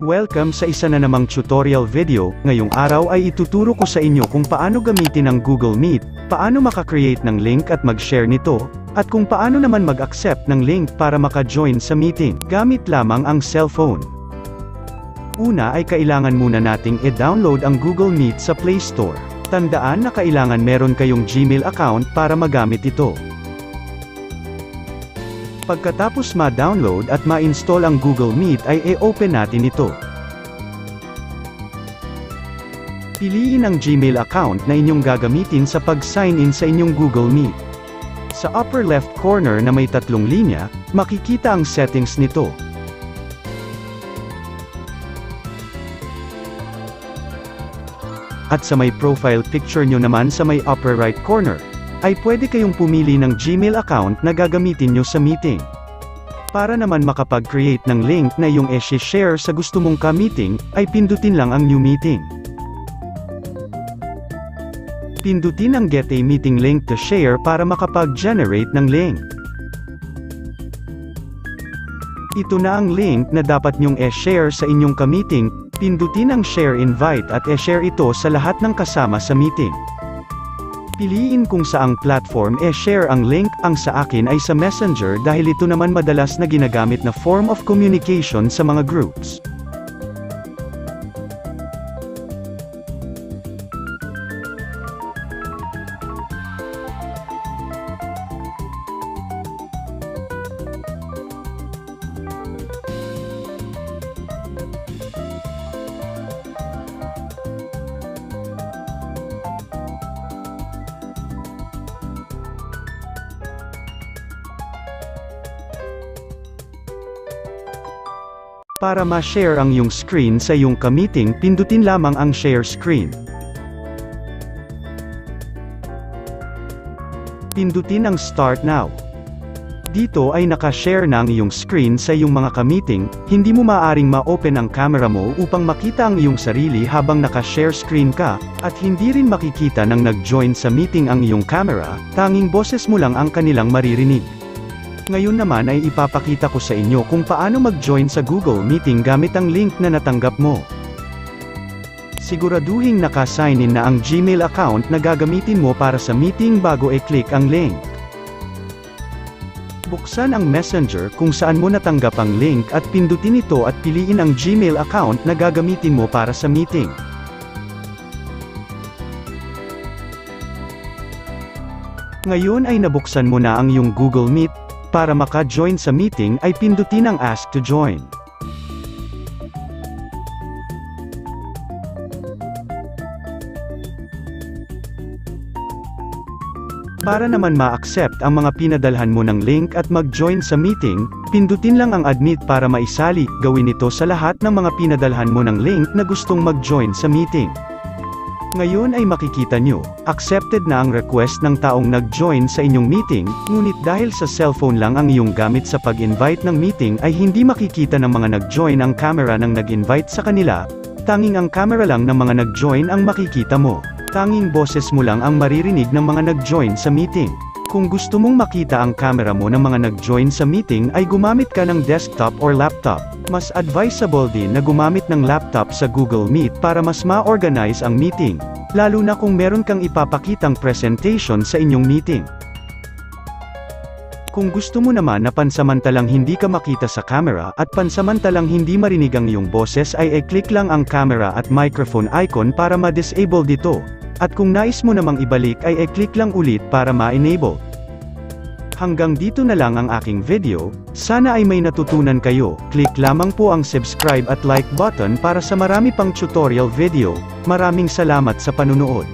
Welcome sa isa na namang tutorial video. Ngayong araw ay ituturo ko sa inyo kung paano gamitin ang Google Meet, paano makakreate ng link at mag-share nito, at kung paano naman mag-accept ng link para maka-join sa meeting, gamit lamang ang cellphone. Una ay kailangan muna nating i-download ang Google Meet sa Play Store. Tandaan na kailangan meron kayong Gmail account para magamit ito. Pagkatapos ma-download at ma-install ang Google Meet ay i-open natin ito. Piliin ang Gmail account na inyong gagamitin sa pag-sign in sa inyong Google Meet. Sa upper left corner na may tatlong linya, makikita ang settings nito. At sa may profile picture nyo naman sa may upper right corner, ay pwede kayong pumili ng Gmail account na gagamitin nyo sa meeting. Para naman makapag-create ng link na iyong i-share sa gusto mong ka-meeting, ay pindutin lang ang New Meeting. Pindutin ang Get a Meeting Link to Share para makapag-generate ng link. Ito na ang link na dapat nyong i-share sa inyong ka-meeting. Pindutin ang Share Invite at i-share ito sa lahat ng kasama sa meeting. Piliin kung saang platform i-share ang link. Ang sa akin ay sa Messenger dahil ito naman madalas na ginagamit na form of communication sa mga groups. Para ma-share ang iyong screen sa iyong ka-meeting, pindutin lamang ang Share Screen. Pindutin ang Start Now. Dito ay naka-share na ang iyong screen sa iyong mga ka-meeting, hindi mo maaaring ma-open ang camera mo upang makita ang iyong sarili habang naka-share screen ka, at hindi rin makikita nang nag-join sa meeting ang iyong camera, tanging boses mo lang ang kanilang maririnig. Ngayon naman ay ipapakita ko sa inyo kung paano mag-join sa Google Meeting gamit ang link na natanggap mo. Siguraduhin naka-sign in na ang Gmail account na gagamitin mo para sa meeting bago i-click ang link. Buksan ang Messenger kung saan mo natanggap ang link at pindutin ito at piliin ang Gmail account na gagamitin mo para sa meeting. Ngayon ay nabuksan mo na ang iyong Google Meet. Para maka-join sa meeting ay pindutin ang Ask to Join. Para naman ma-accept ang mga pinadalhan mo ng link at mag-join sa meeting, pindutin lang ang Admit para maisali. Gawin ito sa lahat ng mga pinadalhan mo ng link na gustong mag-join sa meeting. Ngayon ay makikita nyo, accepted na ang request ng taong nag-join sa inyong meeting, ngunit dahil sa cellphone lang ang iyong gamit sa pag-invite ng meeting ay hindi makikita ng mga nag-join ang camera ng nag-invite sa kanila, tanging ang camera lang ng mga nag-join ang makikita mo. Tanging boses mo lang ang maririnig ng mga nag-join sa meeting. Kung gusto mong makita ang camera mo ng mga nag-join sa meeting ay gumamit ka ng desktop or laptop. Mas advisable din na gumamit ng laptop sa Google Meet para mas ma-organize ang meeting, lalo na kung meron kang ipapakitang presentation sa inyong meeting. Kung gusto mo naman na pansamantalang hindi ka makita sa camera at pansamantalang hindi marinig ang iyong boses ay i-click lang ang camera at microphone icon para ma-disable dito. At kung nais mo namang ibalik ay i-click lang ulit para ma-enable. Hanggang dito na lang ang aking video, sana ay may natutunan kayo. Click lamang po ang subscribe at like button para sa marami pang tutorial video. Maraming salamat sa panunood.